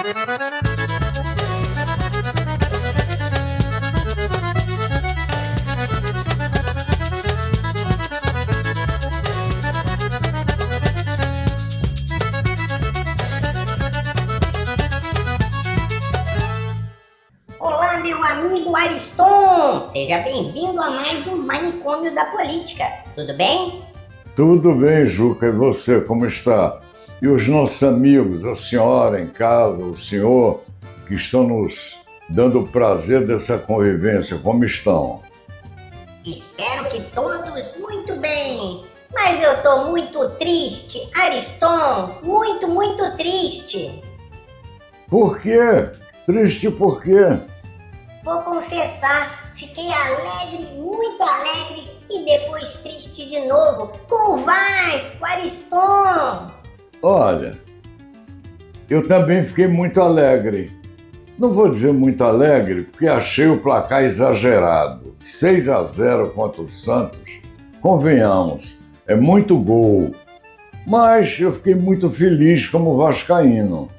Olá, meu amigo Ariston! Seja bem-vindo a mais um Manicômio da Política. Tudo bem? Tudo bem, Juca, e você, como está? E os nossos amigos, a senhora em casa, o senhor, que estão nos dando o prazer dessa convivência, como estão? Espero que todos muito bem. Mas eu tô muito triste, Ariston. Muito triste. Por quê? Triste por quê? Vou confessar, fiquei alegre, muito alegre e depois triste de novo com o Vasco, Ariston. Olha, eu também fiquei muito alegre. Não vou dizer muito alegre, porque achei o placar exagerado. 6-0 contra o Santos, convenhamos, é muito gol. Mas eu fiquei muito feliz como vascaíno.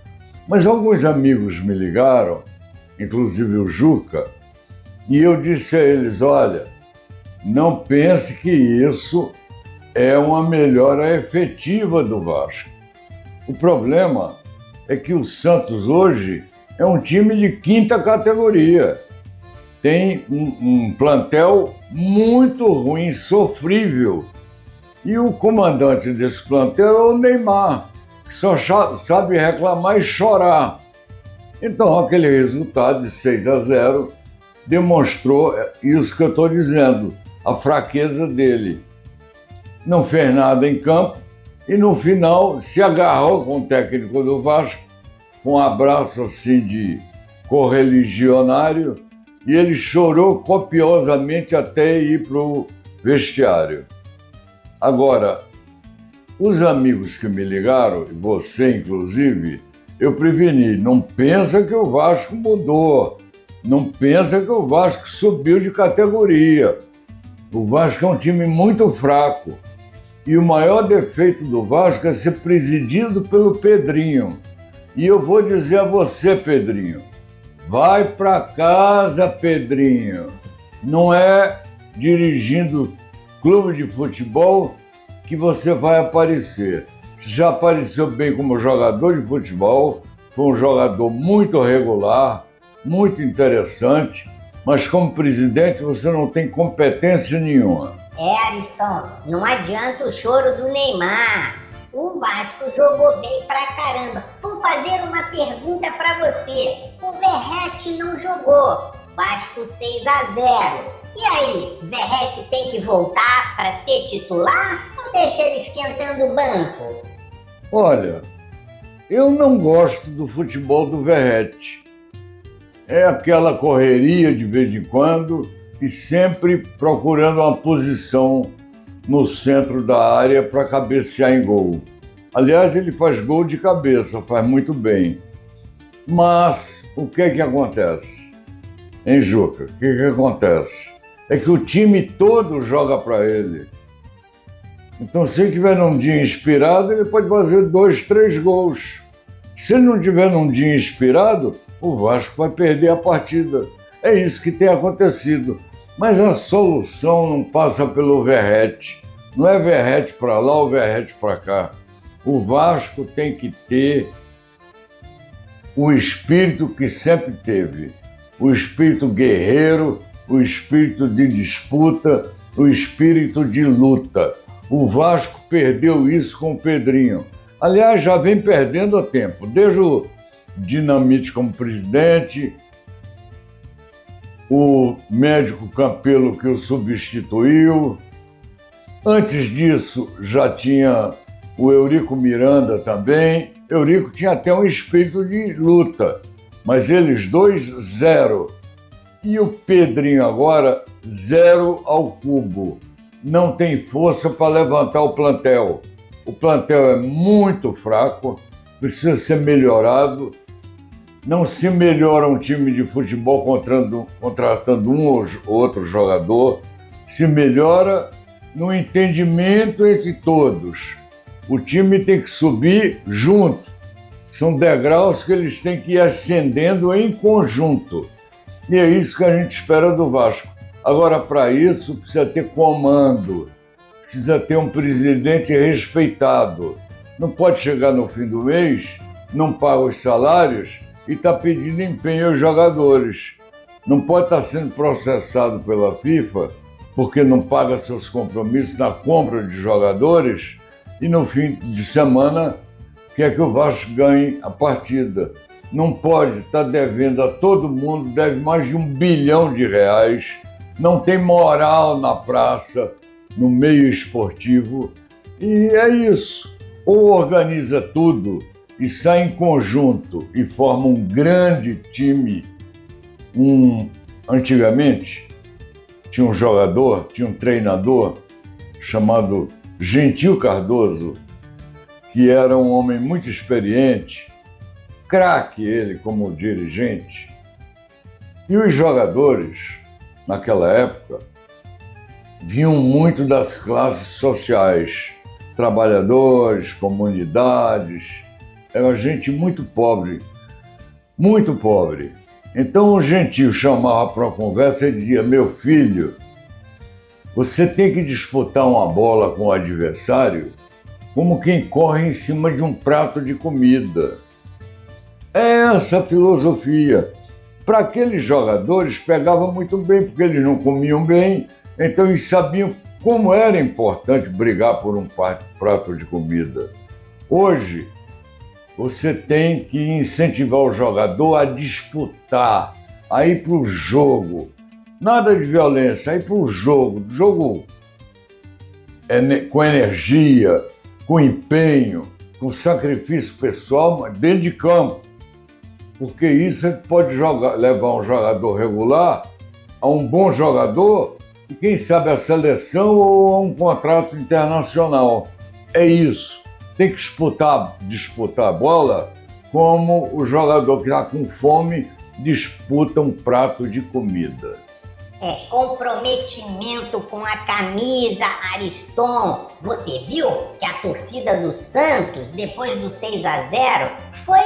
Mas alguns amigos me ligaram, inclusive o Juca, e eu disse a eles, olha, não pense que isso é uma melhora efetiva do Vasco. O problema é que o Santos hoje é um time de quinta categoria. Tem um plantel muito ruim, sofrível. E o comandante desse plantel é o Neymar, que só sabe reclamar e chorar. Então, aquele resultado de 6-0 demonstrou isso que eu estou dizendo, a fraqueza dele. Não fez nada em campo e, no final, se agarrou com o técnico do Vasco, com um abraço assim de correligionário, e ele chorou copiosamente até ir para o vestiário. Agora, os amigos que me ligaram, você inclusive, eu preveni, não pensa que o Vasco mudou, não pensa que o Vasco subiu de categoria. O Vasco é um time muito fraco e o maior defeito do Vasco é ser presidido pelo Pedrinho. E eu vou dizer a você, Pedrinho, vai para casa, Pedrinho. Não é dirigindo clube de futebol que você vai aparecer. Você já apareceu bem como jogador de futebol, foi um jogador muito regular, muito interessante, mas como presidente você não tem competência nenhuma. Ariston, não adianta o choro do Neymar. O Vasco jogou bem pra caramba. Vou fazer uma pergunta pra você. O Verratti não jogou. Vasco 6-0. E aí, Verratti tem que voltar pra ser titular ou deixa ele esquentando o banco? Olha, eu não gosto do futebol do Verratti. É aquela correria de vez em quando e sempre procurando uma posição no centro da área para cabecear em gol. Aliás, ele faz gol de cabeça, faz muito bem. Mas o que é que acontece? Hein, Juca? O que é que acontece? É que o time todo joga para ele. Então, se ele estiver num dia inspirado, ele pode fazer 2, 3 gols. Se ele não estiver num dia inspirado, o Vasco vai perder a partida. É isso que tem acontecido. Mas a solução não passa pelo Verratti. Não é Verratti para lá ou Verratti para cá. O Vasco tem que ter o espírito que sempre teve. O espírito guerreiro, o espírito de disputa, o espírito de luta. O Vasco perdeu isso com o Pedrinho. Aliás, já vem perdendo há tempo. Desde o Dinamite como presidente, o médico Campelo que o substituiu. Antes disso, já tinha o Eurico Miranda também. Eurico tinha até um espírito de luta, mas eles dois, 0. E o Pedrinho agora, 0 ao cubo. Não tem força para levantar o plantel. O plantel é muito fraco, precisa ser melhorado. Não se melhora um time de futebol contratando um ou outro jogador, se melhora no entendimento entre todos. O time tem que subir junto. São degraus que eles têm que ir ascendendo em conjunto. E é isso que a gente espera do Vasco. Agora, para isso, precisa ter comando, precisa ter um presidente respeitado. Não pode chegar no fim do mês, não paga os salários e está pedindo empenho aos jogadores. Não pode estar sendo processado pela FIFA porque não paga seus compromissos na compra de jogadores e no fim de semana quer que o Vasco ganhe a partida. Não pode estar devendo a todo mundo, deve mais de R$1 bilhão, não tem moral na praça, no meio esportivo, e é isso. Ou organiza tudo e sai em conjunto e forma um grande time. Antigamente tinha um jogador, tinha um treinador chamado Gentil Cardoso, que era um homem muito experiente, craque ele como dirigente. E os jogadores, naquela época, vinham muito das classes sociais, trabalhadores, comunidades, era gente muito pobre, muito pobre. Então o Gentil chamava para uma conversa e dizia: meu filho, você tem que disputar uma bola com o adversário como quem corre em cima de um prato de comida. É essa a filosofia. Para aqueles jogadores pegava muito bem, porque eles não comiam bem, então eles sabiam como era importante brigar por um prato de comida. Hoje, você tem que incentivar o jogador a disputar, a ir para o jogo. Nada de violência, a ir para o jogo. Jogo com energia, com empenho, com sacrifício pessoal, mas dentro de campo. Porque isso pode levar um jogador regular a um bom jogador e, quem sabe, a seleção ou a um contrato internacional. É isso. Tem que disputar a bola como o jogador que está com fome disputa um prato de comida. É comprometimento com a camisa, Ariston. Você viu que a torcida do Santos, depois do 6-0, foi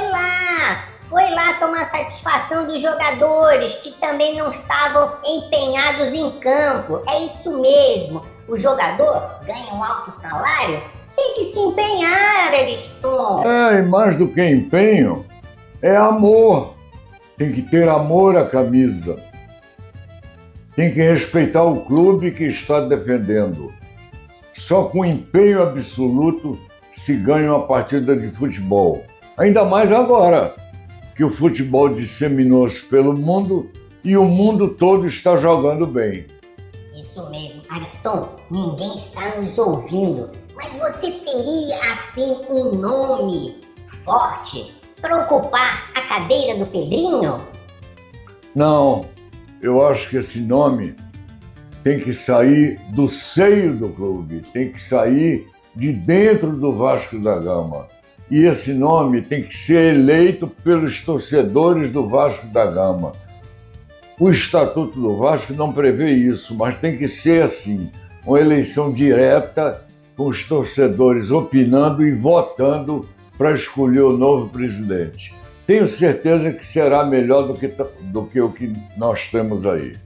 lá tomar satisfação dos jogadores que também não estavam empenhados em campo. É isso mesmo. O jogador ganha um alto salário, tem que se empenhar, Ariston. E mais do que empenho, é amor. Tem que ter amor à camisa. Tem que respeitar o clube que está defendendo. Só com empenho absoluto se ganha uma partida de futebol. Ainda mais agora, que o futebol disseminou-se pelo mundo e o mundo todo está jogando bem. Isso mesmo, Ariston, ninguém está nos ouvindo, mas você teria assim um nome forte para ocupar a cadeira do Pedrinho? Não, eu acho que esse nome tem que sair do seio do clube, tem que sair de dentro do Vasco da Gama. E esse nome tem que ser eleito pelos torcedores do Vasco da Gama. O Estatuto do Vasco não prevê isso, mas tem que ser assim, uma eleição direta com os torcedores opinando e votando para escolher o novo presidente. Tenho certeza que será melhor do que o que nós temos aí.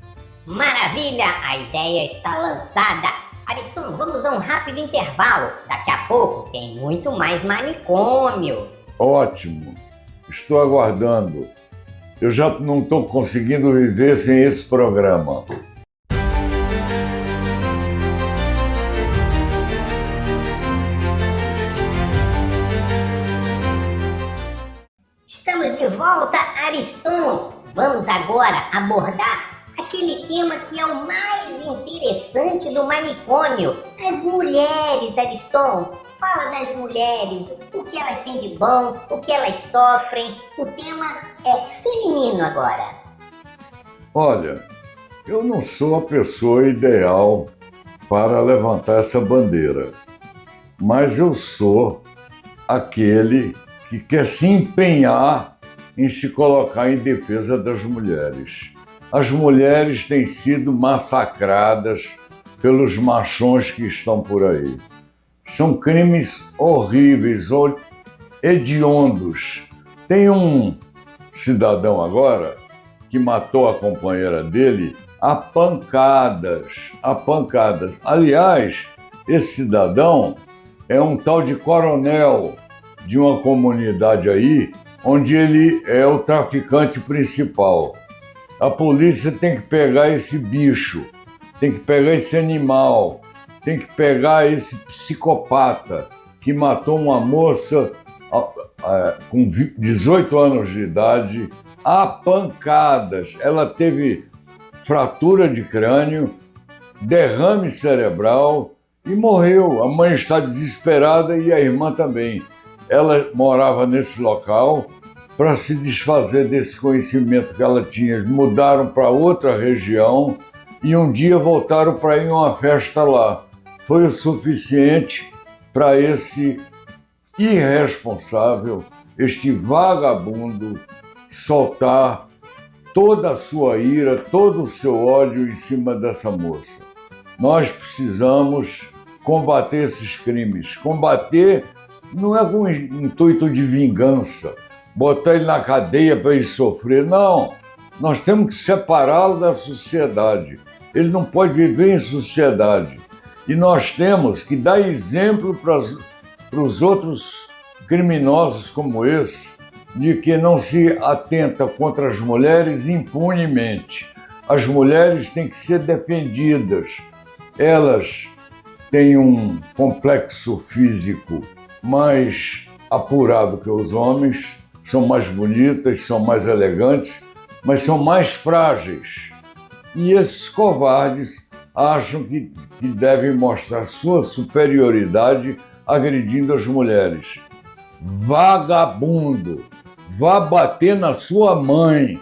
Maravilha, a ideia está lançada. Ariston, vamos a um rápido intervalo. Daqui a pouco tem muito mais manicômio. Ótimo, estou aguardando. Eu já não estou conseguindo viver sem esse programa. Estamos de volta, Ariston. Vamos agora abordar aquele tema que é o mais interessante do manicômio. As mulheres, Ariston. Fala das mulheres, o que elas têm de bom, o que elas sofrem. O tema é feminino agora. Olha, eu não sou a pessoa ideal para levantar essa bandeira, mas eu sou aquele que quer se empenhar em se colocar em defesa das mulheres. As mulheres têm sido massacradas pelos machões que estão por aí. São crimes horríveis, hediondos. Tem um cidadão agora que matou a companheira dele a pancadas, a pancadas. Aliás, esse cidadão é um tal de coronel de uma comunidade aí, onde ele é o traficante principal. A polícia tem que pegar esse bicho, tem que pegar esse animal, tem que pegar esse psicopata que matou uma moça com 18 anos de idade a pancadas. Ela teve fratura de crânio, derrame cerebral e morreu. A mãe está desesperada e a irmã também. Ela morava nesse local. Para se desfazer desse conhecimento que ela tinha, mudaram para outra região e um dia voltaram para ir a uma festa lá. Foi o suficiente para esse irresponsável, este vagabundo, soltar toda a sua ira, todo o seu ódio em cima dessa moça. Nós precisamos combater esses crimes. Combater não é com intuito de vingança, botar ele na cadeia para ele sofrer. Não, nós temos que separá-lo da sociedade. Ele não pode viver em sociedade. E nós temos que dar exemplo para os outros criminosos como esse, de que não se atenta contra as mulheres impunemente. As mulheres têm que ser defendidas. Elas têm um complexo físico mais apurado que os homens, são mais bonitas, são mais elegantes, mas são mais frágeis. E esses covardes acham que devem mostrar sua superioridade agredindo as mulheres. Vagabundo! Vá bater na sua mãe.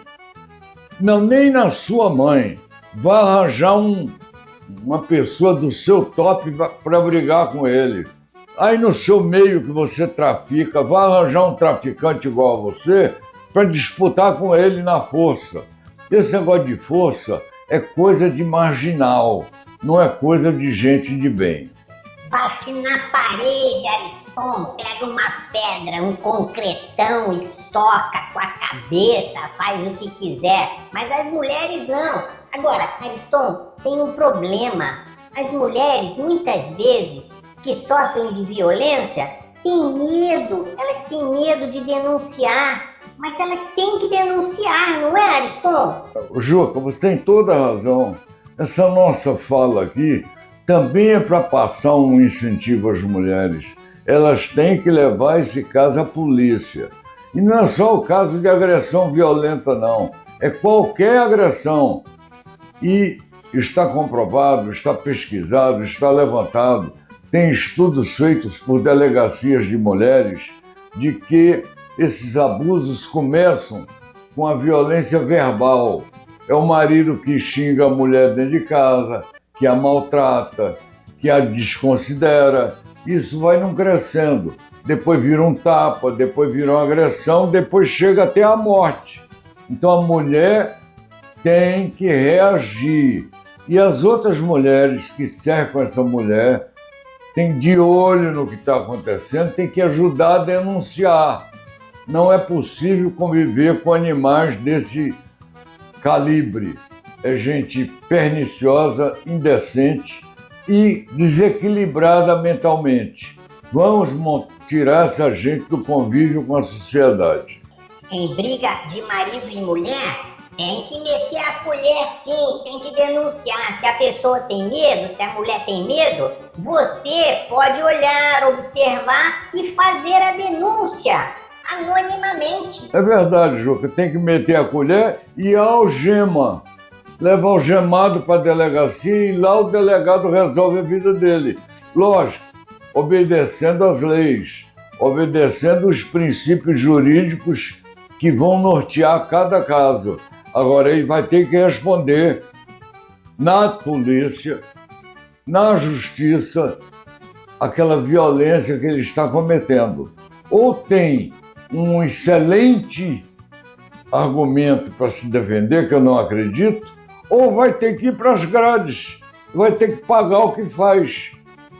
Não, nem na sua mãe. Vá arranjar uma pessoa do seu top para brigar com ele. Aí no seu meio que você trafica, vá arranjar um traficante igual a você para disputar com ele na força. Esse negócio de força é coisa de marginal, não é coisa de gente de bem. Bate na parede, Ariston, pega uma pedra, um concretão e soca com a cabeça, faz o que quiser. Mas as mulheres não. Agora, Ariston, tem um problema. As mulheres, muitas vezes, que sofrem de violência, têm medo. Elas têm medo de denunciar. Mas elas têm que denunciar, não é, Ariston? Juca, você tem toda a razão. Essa nossa fala aqui também é para passar um incentivo às mulheres. Elas têm que levar esse caso à polícia. E não é só o caso de agressão violenta, não. É qualquer agressão. E está comprovado, está pesquisado, está levantado. Tem estudos feitos por delegacias de mulheres de que esses abusos começam com a violência verbal. É o marido que xinga a mulher dentro de casa, que a maltrata, que a desconsidera. Isso vai não crescendo. Depois vira um tapa, depois vira uma agressão, depois chega até a morte. Então a mulher tem que reagir. E as outras mulheres que cercam essa mulher têm de olho no que está acontecendo, tem que ajudar a denunciar. Não é possível conviver com animais desse calibre. É gente perniciosa, indecente e desequilibrada mentalmente. Vamos tirar essa gente do convívio com a sociedade. Em briga de marido e mulher, tem que meter a colher sim, tem que denunciar. Se a pessoa tem medo, se a mulher tem medo, você pode olhar, observar e fazer a denúncia anonimamente. É verdade, Juca, tem que meter a colher e a algema. Leva algemado para a delegacia e lá o delegado resolve a vida dele. Lógico, obedecendo às leis, obedecendo os princípios jurídicos que vão nortear cada caso. Agora ele vai ter que responder na polícia, na justiça, aquela violência que ele está cometendo. Ou tem um excelente argumento para se defender, que eu não acredito, ou vai ter que ir para as grades, vai ter que pagar o que faz.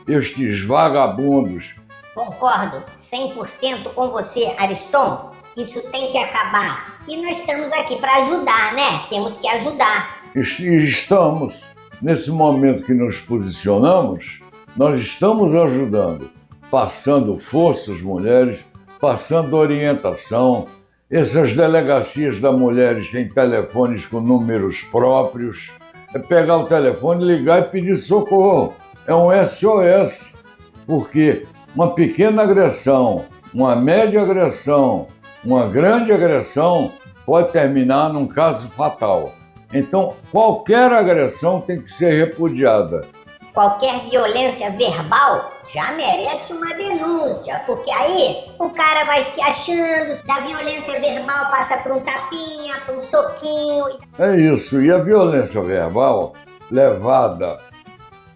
Estes vagabundos. Concordo 100% com você, Ariston. Isso tem que acabar. E nós estamos aqui para ajudar, né? Temos que ajudar. Estamos, nesse momento que nos posicionamos, nós estamos ajudando, passando força às mulheres, passando orientação. Essas delegacias das mulheres têm telefones com números próprios. É pegar o telefone, ligar e pedir socorro. É um SOS, porque uma pequena agressão, uma média agressão, uma grande agressão pode terminar num caso fatal. Então, qualquer agressão tem que ser repudiada. Qualquer violência verbal já merece uma denúncia, porque aí o cara vai se achando, da violência verbal passa por um tapinha, por um soquinho. É isso, e a violência verbal, levada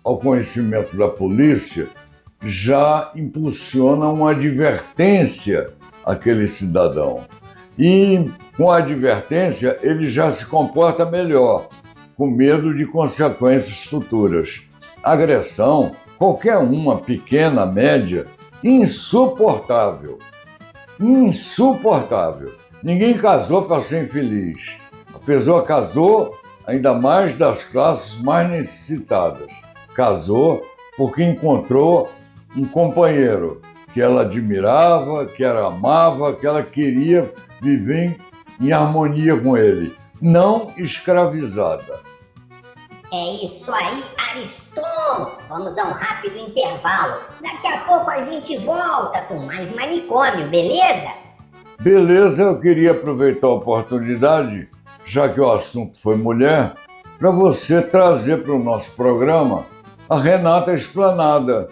ao conhecimento da polícia, já impulsiona uma advertência àquele cidadão. E com a advertência ele já se comporta melhor, com medo de consequências futuras. Agressão, qualquer uma, pequena, média, insuportável. Insuportável. Ninguém casou para ser infeliz. A pessoa casou, ainda mais das classes mais necessitadas. Casou porque encontrou um companheiro que ela admirava, que ela amava, que ela queria viver em harmonia com ele, não escravizada. É isso aí, Ariston! Vamos a um rápido intervalo. Daqui a pouco a gente volta com mais manicômio, beleza? Beleza, eu queria aproveitar a oportunidade, já que o assunto foi mulher, para você trazer para o nosso programa a Renata Esplanada.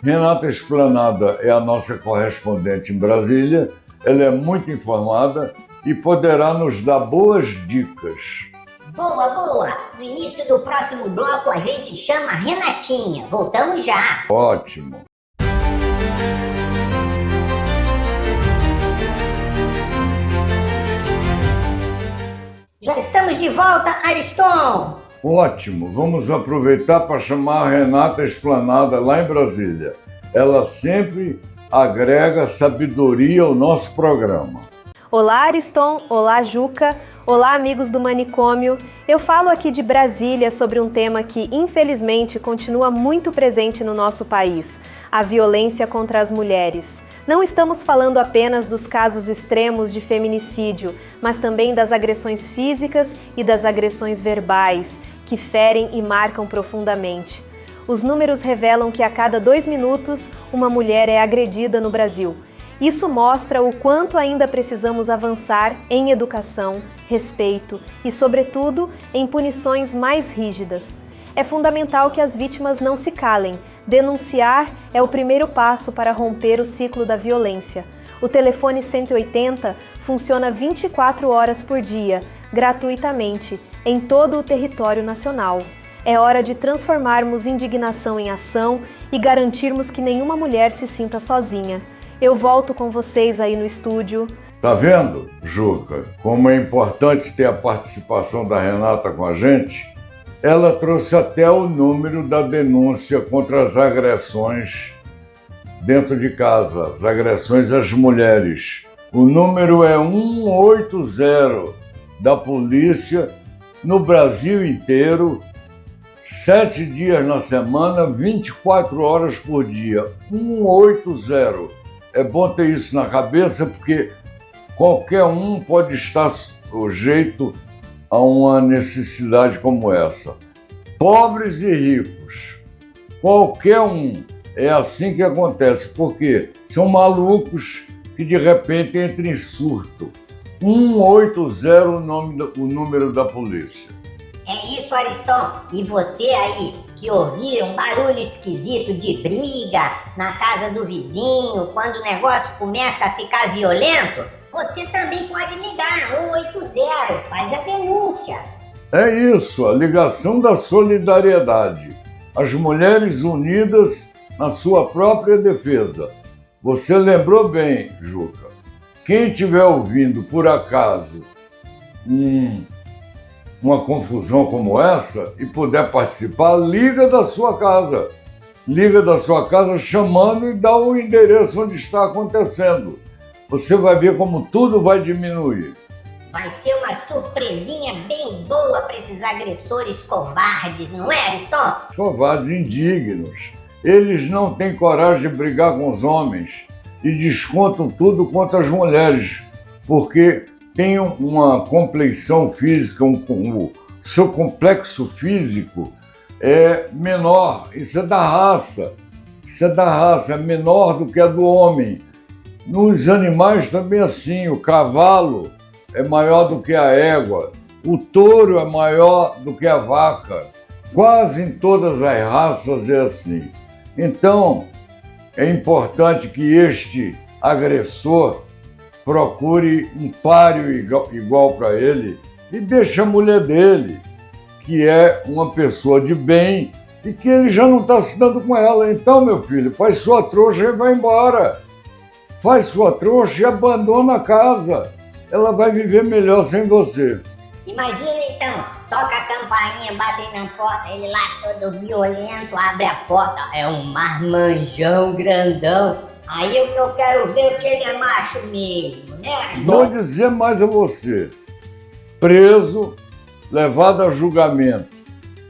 Renata Esplanada é a nossa correspondente em Brasília, ela é muito informada e poderá nos dar boas dicas. Boa, boa! No início do próximo bloco a gente chama a Renatinha. Voltamos já! Ótimo! Já estamos de volta, Ariston! Ótimo! Vamos aproveitar para chamar a Renata Esplanada lá em Brasília. Ela sempre agrega sabedoria ao nosso programa. Olá, Ariston. Olá, Juca. Olá, amigos do Manicômio. Eu falo aqui de Brasília sobre um tema que, infelizmente, continua muito presente no nosso país: a violência contra as mulheres. Não estamos falando apenas dos casos extremos de feminicídio, mas também das agressões físicas e das agressões verbais, que ferem e marcam profundamente. Os números revelam que a cada 2 minutos, uma mulher é agredida no Brasil. Isso mostra o quanto ainda precisamos avançar em educação, respeito e, sobretudo, em punições mais rígidas. É fundamental que as vítimas não se calem. Denunciar é o primeiro passo para romper o ciclo da violência. O telefone 180 funciona 24 horas por dia, gratuitamente, em todo o território nacional. É hora de transformarmos indignação em ação e garantirmos que nenhuma mulher se sinta sozinha. Eu volto com vocês aí no estúdio. Tá vendo, Juca, como é importante ter a participação da Renata com a gente? Ela trouxe até o número da denúncia contra as agressões dentro de casa, as agressões às mulheres. O número é 180 da polícia no Brasil inteiro, 7 dias na semana, 24 horas por dia. 180. É bom ter isso na cabeça, porque qualquer um pode estar sujeito a uma necessidade como essa. Pobres e ricos, qualquer um. É assim que acontece, porque são malucos que de repente entram em surto. 180 o número da polícia. É isso, Ariston. E você aí, que ouvir um barulho esquisito de briga na casa do vizinho, quando o negócio começa a ficar violento, você também pode ligar 180, faz a denúncia. É isso, a ligação da solidariedade. As mulheres unidas na sua própria defesa. Você lembrou bem, Juca. Quem estiver ouvindo, por acaso, uma confusão como essa e puder participar, liga da sua casa. Liga da sua casa chamando e dá o endereço onde está acontecendo. você vai ver como tudo vai diminuir. Vai ser uma surpresinha bem boa para esses agressores covardes, não é, Ariston? Covardes indignos. Eles não têm coragem de brigar com os homens e descontam tudo contra as mulheres, porque tem uma compleição física, o seu complexo físico é menor. Isso é da raça. Isso é da raça, é menor do que a do homem. Nos animais também é assim, o cavalo é maior do que a égua, o touro é maior do que a vaca. Quase em todas as raças é assim. Então, é importante que este agressor procure um páreo igual para ele e deixe a mulher dele, que é uma pessoa de bem e que ele já não está se dando com ela. Então, meu filho, faz sua trouxa e vai embora. Faz sua trouxa e abandona a casa. Ela vai viver melhor sem você. Imagina então, toca a campainha, bate na porta, ele lá todo violento, abre a porta, é um marmanjão grandão. Aí o que eu quero ver é que ele é macho mesmo, né? Vou dizer mais a você. Preso, levado a julgamento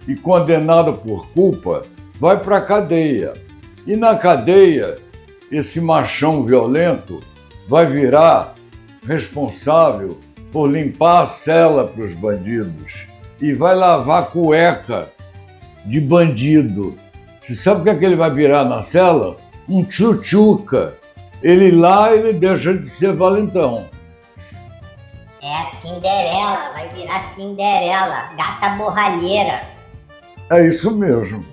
e condenado por culpa, vai para a cadeia. E na cadeia, esse machão violento vai virar responsável por limpar a cela para os bandidos e vai lavar cueca de bandido. Você sabe o que é que ele vai virar na cela? Um tchutchuca. Ele deixa de ser valentão. É a Cinderela, vai virar Cinderela, gata borralheira. É isso mesmo.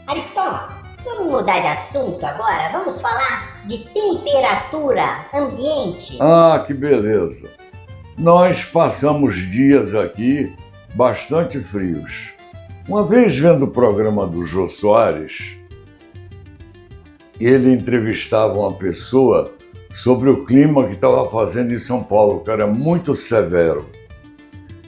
Ariston, vamos mudar de assunto agora? Vamos falar de temperatura ambiente. Ah, que beleza. Nós passamos dias aqui bastante frios. Uma vez vendo o programa do Jô Soares, ele entrevistava uma pessoa sobre o clima que estava fazendo em São Paulo, que era muito severo.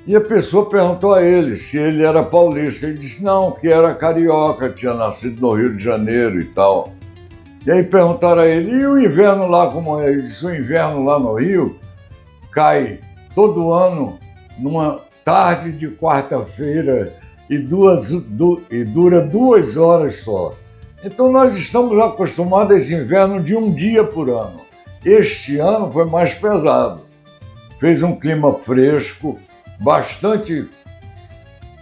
E a pessoa perguntou a ele se ele era paulista. Ele disse não, que era carioca, tinha nascido no Rio de Janeiro e tal. E aí perguntaram a ele, e o inverno lá como é? Ele disse, o inverno lá no Rio cai todo ano numa tarde de quarta-feira e dura 2 horas só. Então nós estamos acostumados a esse inverno de um dia por ano. Este ano foi mais pesado. Fez um clima fresco, bastante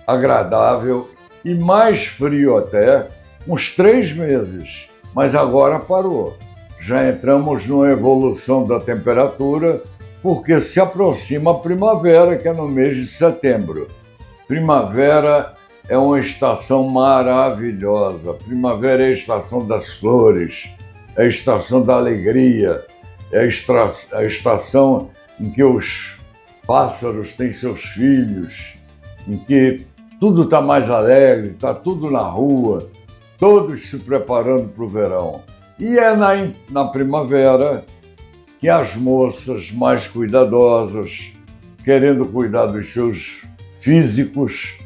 agradável e mais frio até, uns 3 meses. Mas agora parou. Já entramos numa evolução da temperatura, porque se aproxima a primavera, que é no mês de setembro. Primavera é uma estação maravilhosa. Primavera é a estação das flores, é a estação da alegria, é a estação em que os pássaros têm seus filhos, em que tudo está mais alegre, está tudo na rua, todos se preparando para o verão. E é na primavera que as moças mais cuidadosas, querendo cuidar dos seus físicos,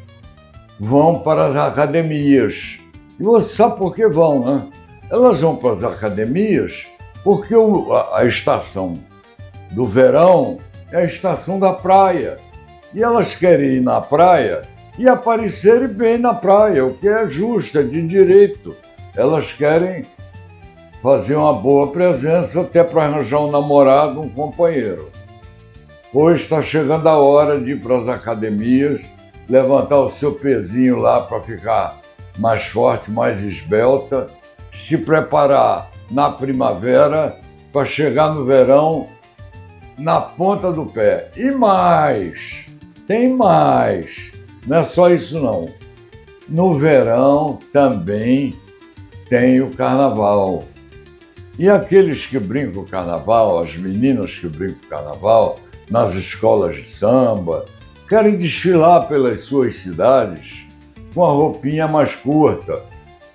vão para as academias. E você sabe por que vão, né? Elas vão para as academias porque a estação do verão é a estação da praia. E elas querem ir na praia e aparecerem bem na praia, o que é justo, é de direito. Elas querem fazer uma boa presença até para arranjar um namorado, um companheiro. Pois está chegando a hora de ir para as academias, levantar o seu pezinho lá para ficar mais forte, mais esbelta, se preparar na primavera para chegar no verão na ponta do pé. E mais, tem mais, não é só isso não. No verão também tem o carnaval. E aqueles que brincam o carnaval, as meninas que brincam o carnaval, nas escolas de samba, querem desfilar pelas suas cidades com a roupinha mais curta,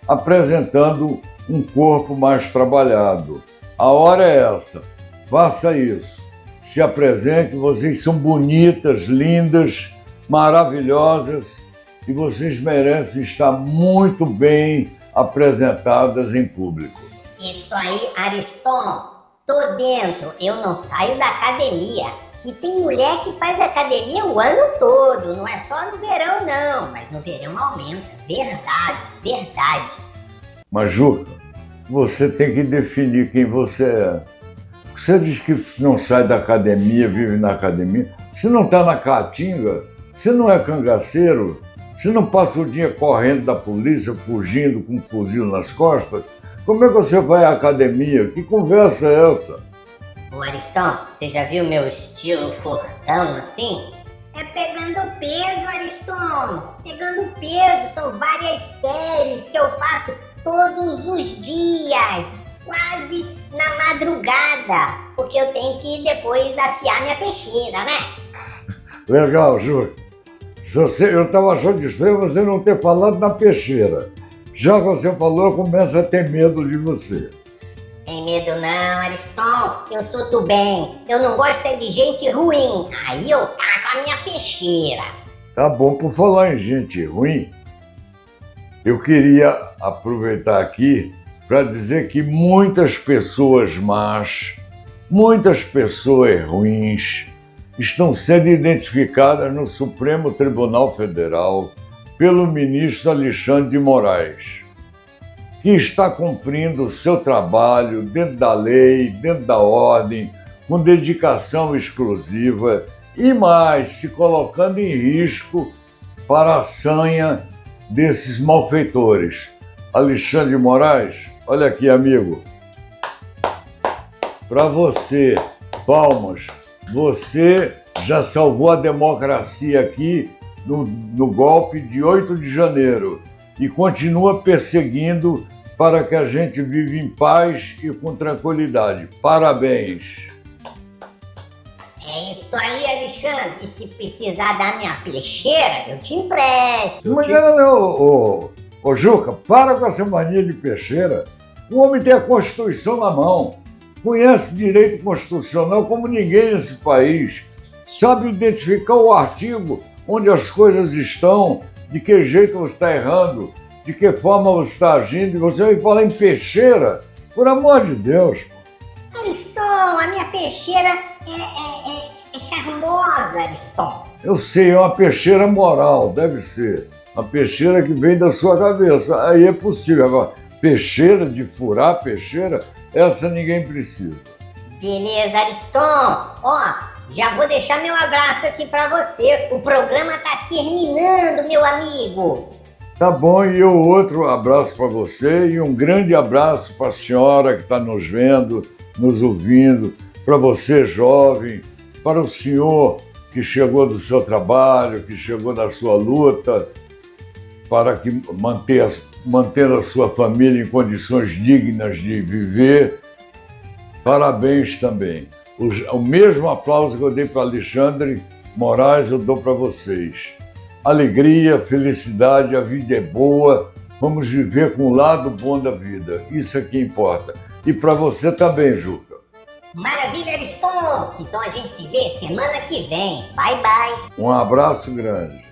apresentando um corpo mais trabalhado. A hora é essa, faça isso. Se apresente, vocês são bonitas, lindas, maravilhosas e vocês merecem estar muito bem apresentadas em público. Isso aí, Ariston, Tô dentro, eu não saio da academia. E tem mulher que faz academia o ano todo, não é só no verão não, mas no verão aumenta. Verdade, verdade. Mas, Juca, você tem que definir quem você é. Você diz que não sai da academia, vive na academia. Se não está na caatinga, se não é cangaceiro, se não passa o dia correndo da polícia, fugindo com um fuzil nas costas, como é que você vai à academia? Que conversa é essa? Ô Ariston, você já viu meu estilo fortão assim? É pegando peso, Ariston. Pegando peso, são várias séries que eu faço todos os dias. Quase na madrugada. Porque eu tenho que depois afiar minha peixeira, né? Legal, Juca. Eu estava achando estranho você não ter falado na peixeira. Já que você falou, eu começo a ter medo de você. Tem medo não, Ariston. Eu sou do bem. Eu não gosto é de gente ruim. Aí eu taco a minha peixeira. Tá bom, por falar em gente ruim, eu queria aproveitar aqui para dizer que muitas pessoas más, muitas pessoas ruins estão sendo identificadas no Supremo Tribunal Federal pelo ministro Alexandre de Moraes, que está cumprindo o seu trabalho dentro da lei, dentro da ordem, com dedicação exclusiva e mais, se colocando em risco para a sanha desses malfeitores. Alexandre de Moraes, olha aqui, amigo, para você, palmas, você já salvou a democracia aqui no golpe de 8 de janeiro e continua perseguindo para que a gente viva em paz e com tranquilidade. Parabéns! É isso aí, Alexandre. E se precisar da minha peixeira, eu te empresto. Mas ô Juca, para com essa mania de peixeira. O homem tem a Constituição na mão, conhece direito constitucional como ninguém nesse país, sabe identificar o artigo onde as coisas estão, de que jeito você está errando, de que forma você está agindo, e você vai falar em peixeira? Por amor de Deus! Ariston, a minha peixeira é charmosa, Ariston. Eu sei, é uma peixeira moral, deve ser. Uma peixeira que vem da sua cabeça, aí é possível. Agora, peixeira, de furar peixeira, essa ninguém precisa. Beleza, Ariston. Ó, já vou deixar meu abraço aqui pra você. O programa tá terminando, meu amigo. Tá bom, e eu outro abraço para você e um grande abraço para a senhora que está nos vendo, nos ouvindo, para você jovem, para o senhor que chegou do seu trabalho, que chegou da sua luta, para que manter a sua família em condições dignas de viver. Parabéns também. O mesmo aplauso que eu dei para Alexandre Moraes, eu dou para vocês. Alegria, felicidade, a vida é boa, vamos viver com o lado bom da vida, isso é que importa. E para você também, Juca. Maravilha, Ariston! Então a gente se vê semana que vem. Bye, bye! Um abraço grande.